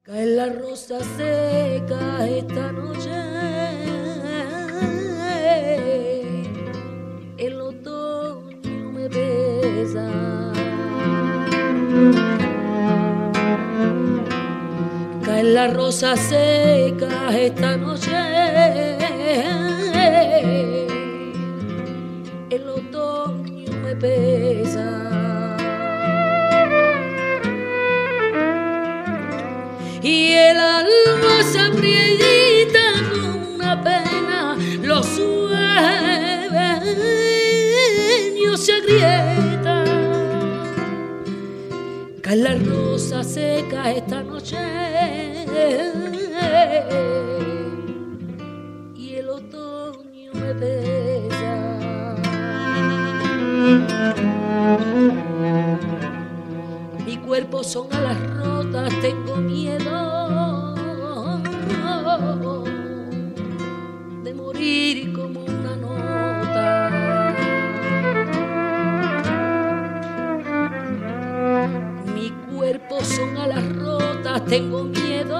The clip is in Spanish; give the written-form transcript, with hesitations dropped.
Cae la rosa seca esta noche, el otoño me besa. Cae la rosa seca esta noche, el otoño me pesa. Y el alma se aprieta con una pena, los sueños se agrietan. Cae la rosa seca esta noche y el otoño me pesa. Mi cuerpo son alas rotas, tengo miedo de morir como una nota. Mi cuerpo son alas rotas, tengo miedo